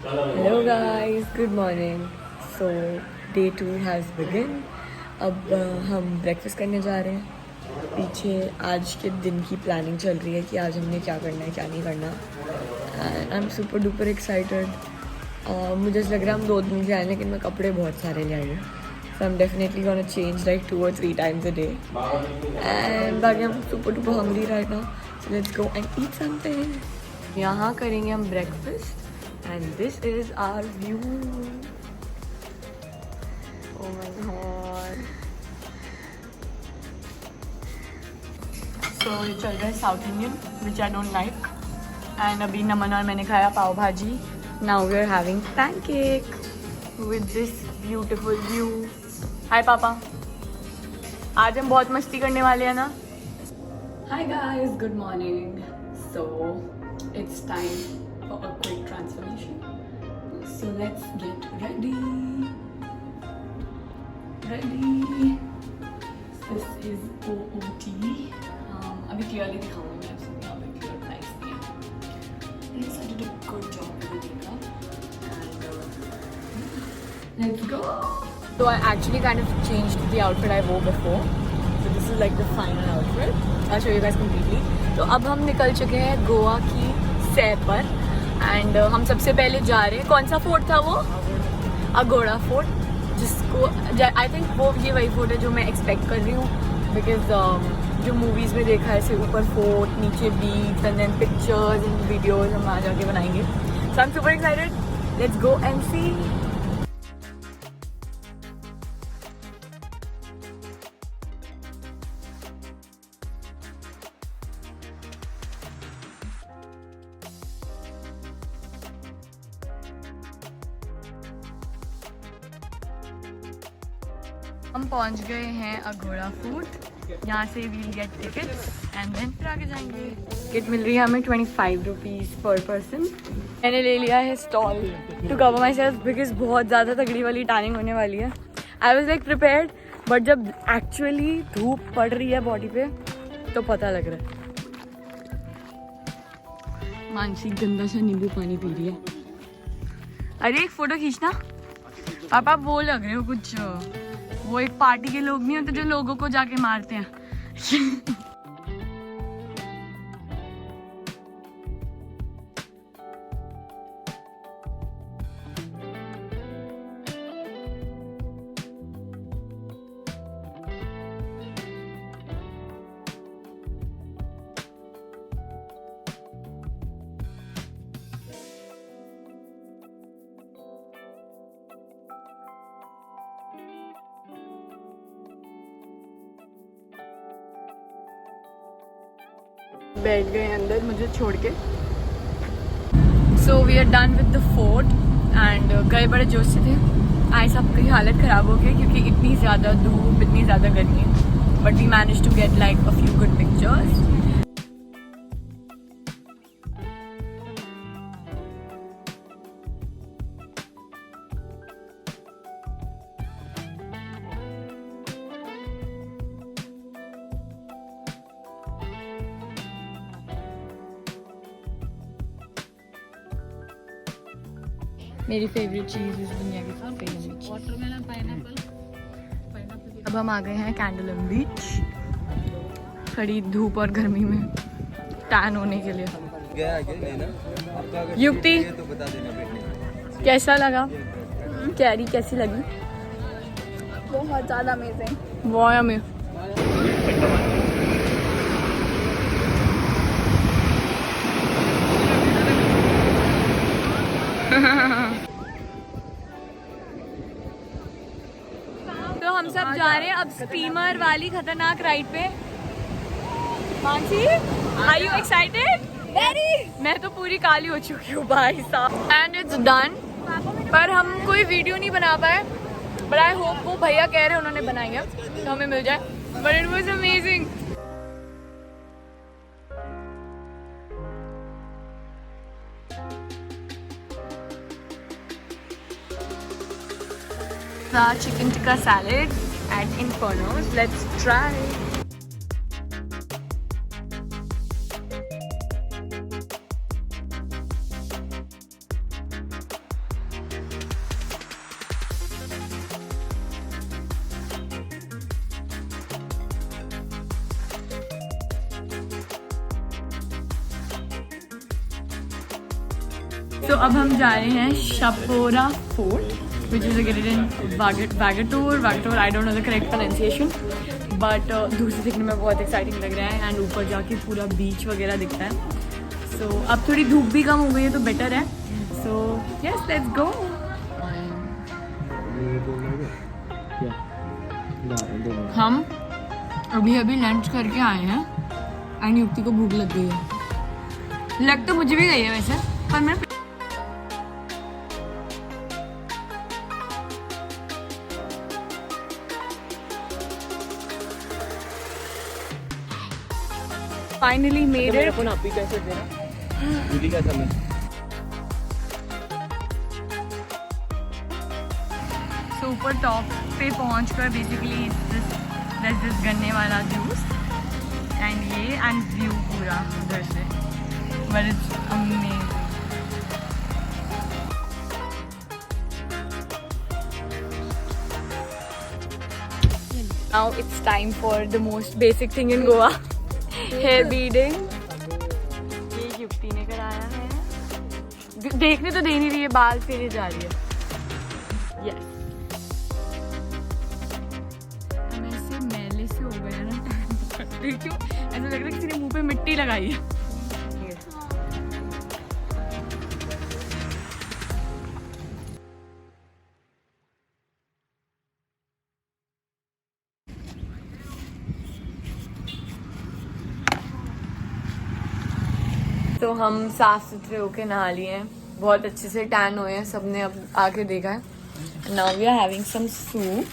Hello guys, good morning. So day 2 has begin. अब हम breakfast करने जा रहे हैं। पीछे आज के दिन की प्लानिंग चल रही है कि आज हमने क्या करना है क्या नहीं करना। And I am super duper excited. मुझे ऐसा लग रहा है हम 2 दिन के आए, लेकिन मैं कपड़े बहुत सारे ले आई हूँ। So I am definitely gonna change like 2 or 3 times a day. And बाकी हम super duper hungry right now, so let's go and eat something. यहाँ करेंगे हम breakfast and this is our view. Oh my god. So ये चल रहा है south Indian which I don't like. And अभी नमन और मैंने खाया पाव भाजी. Now we are having pancake with this beautiful view. Hi पापा. आज हम बहुत मस्ती करने वाले हैं ना. Hi guys, good morning. So it's time for a quick transformation. So let's get ready. This is OOT. अभी clearly दिखाऊंगी मैं आपको यहाँ पे clear price दिए. Yes, I did a good job with the makeup. And let's go. So I actually kind of changed the outfit I wore before. So this is like the final outfit. I'll show you guys completely. तो अब हम निकल चुके हैं गोवा की सैर पर. And हम सबसे पहले जा रहे हैं, कौन सा फोर्ट था वो? अगोड़ा फोर्ट, जिसको आई थिंक वो ये वही फोर्ट है जो मैं एक्सपेक्ट कर रही हूँ, बिकॉज जो मूवीज़ में देखा है ऐसे ऊपर फोर्ट, नीचे beach and then pictures and videos हम आ जाके बनाएंगे. So I am super excited. Let's go and see. हम पहुंच गए हैं अघोड़ा फोर्ट. यहाँ से we'll get tickets and then फिर आगे जाएंगे. टिकट मिल रही है हमें 25 रुपीज़ पर पर्सन. मैंने ले लिया है stole to cover myself because बहुत ज़्यादा तगड़ी वाली टैनिंग होने वाली है. I was like prepared, but जब एक्चुअली धूप पड़ रही है बॉडी पे तो पता लग रहा है. मानसी गंदा सा नींबू पानी पी रही है. अरे एक फ़ोटो खींचना पापा. वो लग रहे हो कुछ, वो एक पार्टी के लोग नहीं होते जो लोगों को जाके मारते हैं. बैठ गए अंदर मुझे छोड़ के. So we are done with the fort and गए बड़े जोश से थे. आज सबकी हालत ख़राब हो गई क्योंकि इतनी ज़्यादा धूप, इतनी ज़्यादा गर्मी है. But we manage to get like a few good pictures. मेरी फेवरेट चीज़ इस दुनिया की फेवरेट वाटरमेलन पाइनएप्पल. अब हम आ गए हैं कैंडलम बीच, खड़ी धूप और गर्मी में टैन होने के लिए. युक्ति कैसा लगा? कैरी कैसी लगी? बहुत ज़्यादा अमेजिंग. बहुत अमेजिंग. तो हम सब जा रहे हैं अब स्टीमर वाली खतरनाक राइड पे. Mansi, are you excited? Very. मैं तो पूरी काली हो चुकी हूँ भाई साहब. And it's done. पर हम कोई वीडियो नहीं बना पाए, बट आई होप वो भैया कह रहे हैं उन्होंने बनाई है तो हमें मिल जाए. But it was amazing. The chicken tikka salad at Inferno's. Let's try. तो अब हम जा रहे हैं Chapora fort which is located in Vagator. I don't know the correct pronunciation, but दूर से दिखने में बहुत एक्साइटिंग लग रहा है एंड ऊपर जाके पूरा बीच वगैरह दिखता है। सो अब थोड़ी धूप भी कम हो गई है तो बेटर है। So yes, let's go. हम अभी अभी लंच करके आए हैं एंड युक्ति को भूख लग गई है। लग तो मुझे भी गई है वैसे, पर मैं फाइनली मेड इट। अपन आप ही कैसे देना दूधी का समय। सो ऊपर टॉप पे पहुंचकर बेसिकली दिस गन्ने वाला जूस एंड ये एंड व्यू पूरा उधर से, but it's amazing. Now it's time for the most basic thing in Goa, hair beading. ये युक्ति ने कराया है। देखने तो दे नहीं रही है, बाल फेरे जा रही है। Yes. हम ऐसे मैले से हो गए हैं ना, क्यों ऐसा लग रहा है किसी ने मुंह पे मिट्टी लगाई है। तो हम साफ सुथरे होके नहा लिए हैं, बहुत अच्छे से टैन हुए हैं, सबने अब आके देखा है। Now we are having some soup.